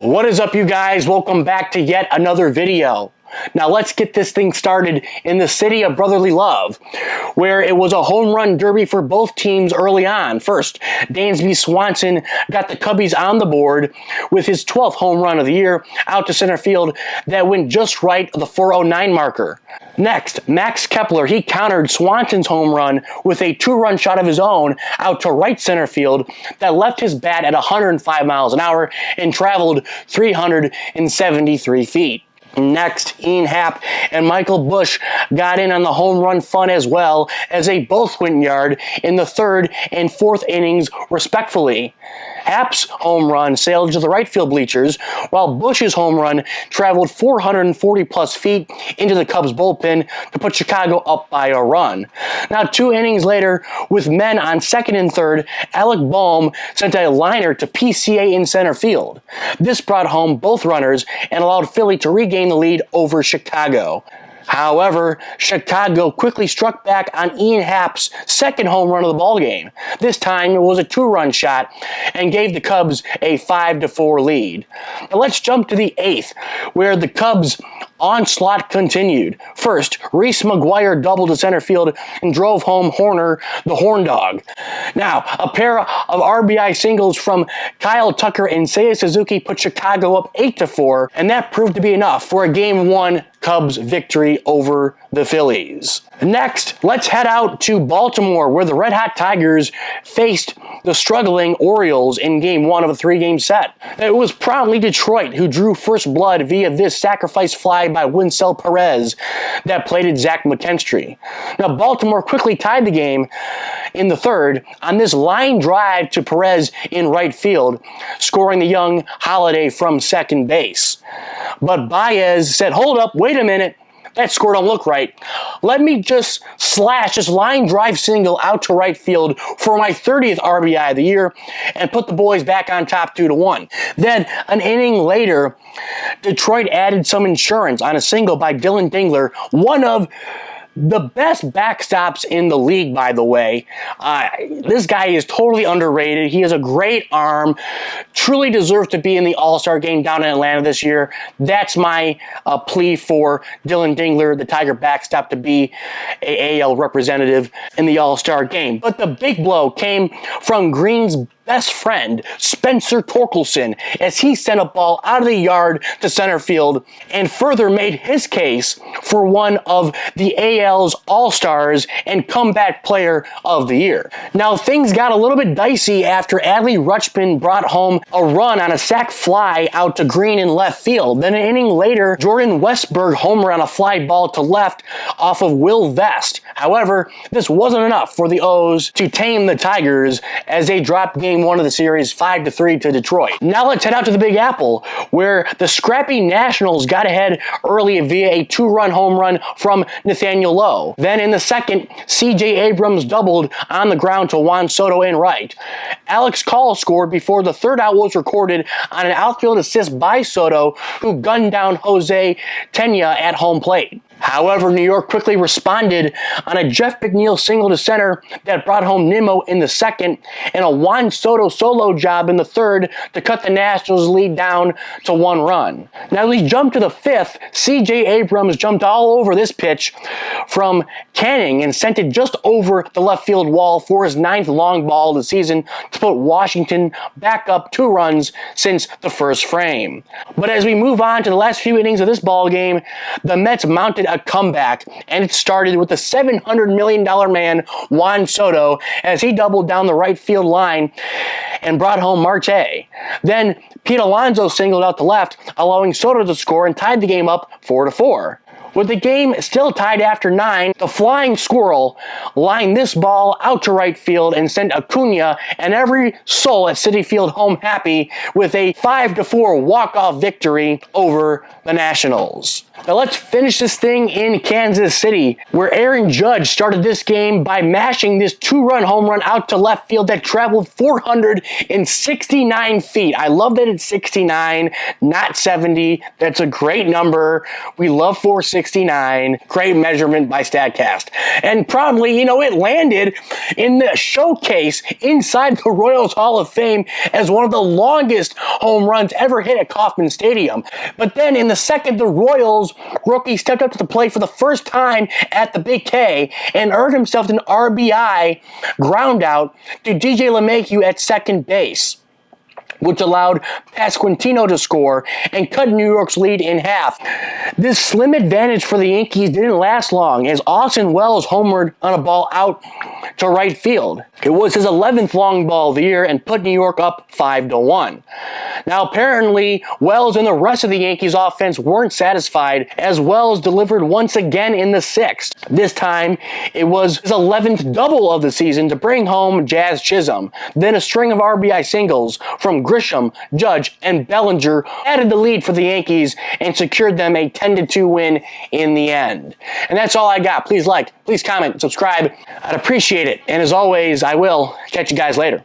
What is up, you guys? Welcome back to yet another video. Now let's get this thing started in the city of brotherly love, where it was a home run derby for both teams early on. First, Dansby Swanson got the Cubbies on the board with his 12th home run of the year out to center field that went just right of the 409 marker. Next, Max Kepler, he countered Swanson's home run with a two-run shot of his own out to right center field that left his bat at 105 miles an hour and traveled 373 feet. Next, Ian Happ and Michael Busch got in on the home run fun as well, as they both went yard in the third and fourth innings respectfully. Happ's home run sailed to the right field bleachers, while Busch's home run traveled 440 plus feet into the Cubs bullpen to put Chicago up by a run. Now, 2 innings later, with men on second and third, Alec Bohm sent a liner to PCA in center field. This brought home both runners and allowed Philly to regain the lead over Chicago. However, Chicago quickly struck back on Ian Happ's second home run of the ballgame. This time, it was a 2-run shot and gave the Cubs a 5-4 lead. Now let's jump to the 8th, where the Cubs' onslaught continued. First, Reese McGuire doubled to center field and drove home Horner, the Horn Dog. Now, a pair of RBI singles from Kyle Tucker and Seiya Suzuki put Chicago up 8-4, and that proved to be enough for a Game 1 Cubs victory over the Phillies. Next, let's head out to Baltimore, where the Red Hot Tigers faced the struggling Orioles in Game 1 of a 3-game set. It was proudly Detroit who drew first blood via this sacrifice fly by Winsell Perez that plated Zach McKinstry. Now, Baltimore quickly tied the game in the third on this line drive to Perez in right field, scoring the young Holiday from second base. But Baez said, "Hold up, wait a minute. That score don't look right. Let me just slash this line drive single out to right field for my 30th RBI of the year and put the boys back on top 2-1. Then, an inning later, Detroit added some insurance on a single by Dylan Dingler, one of the best backstops in the league, by the way. This guy is totally underrated. He has a great arm, truly deserves to be in the All-Star game down in Atlanta this year. That's my plea for Dylan Dingler, the Tiger backstop, to be a AL representative in the All-Star game. But the big blow came from Green's best friend, Spencer Torkelson, as he sent a ball out of the yard to center field and further made his case for one of the AL's All-Stars and Comeback Player of the Year. Now, things got a little bit dicey after Adley Rutschman brought home a run on a sac fly out to Green in left field. Then an inning later, Jordan Westburg homered on a fly ball to left off of Will Vest. However, this wasn't enough for the O's to tame the Tigers as they dropped Game 1 of the series 5-3 to Detroit. Now let's head out to the Big Apple, where the scrappy Nationals got ahead early via a 2-run home run from Nathaniel Lowe. Then in the second, C.J. Abrams doubled on the ground to Juan Soto in right. Alex Call scored before the third out was recorded on an outfield assist by Soto, who gunned down Jose Tena at home plate. However, New York quickly responded on a Jeff McNeil single to center that brought home Nimmo in the second and a Juan Soto solo job in the third to cut the Nationals' lead down to 1 run. Now, we jump to the 5th. C.J. Abrams jumped all over this pitch from Canning and sent it just over the left field wall for his 9th long ball of the season to put Washington back up 2 runs since the first frame. But as we move on to the last few innings of this ball game, the Mets mounted a comeback, and it started with the $700 million man, Juan Soto, as he doubled down the right field line and brought home Marte. Then Pete Alonso singled out to left, allowing Soto to score and tied the game up 4-4. With the game still tied after 9, the Flying Squirrel lined this ball out to right field and sent Acuna and every soul at Citi Field home happy with a 5-4 walk-off victory over the Nationals. Now let's finish this thing in Kansas City, where Aaron Judge started this game by mashing this 2-run home run out to left field that traveled 469 feet. I love that it's 69, not 70. That's a great number. We love 469. Great measurement by StatCast. And probably, it landed in the showcase inside the Royals Hall of Fame as one of the longest home runs ever hit at Kauffman Stadium. But then in the second, the Royals rookie stepped up to the plate for the first time at the Big K and earned himself an RBI ground out to DJ LeMahieu at second base, which allowed Pasquantino to score and cut New York's lead in half. This slim advantage for the Yankees didn't last long as Austin Wells homered on a ball out to right field. It was his 11th long ball of the year and put New York up 5-1. Now apparently, Wells and the rest of the Yankees offense weren't satisfied as Wells delivered once again in the 6th. This time, it was his 11th double of the season to bring home Jazz Chisholm. Then a string of RBI singles from Grisham, Judge, and Bellinger added the lead for the Yankees and secured them a 10-2 win in the end. And that's all I got. Please like, please comment, subscribe. I'd appreciate it. And as always, I will catch you guys later.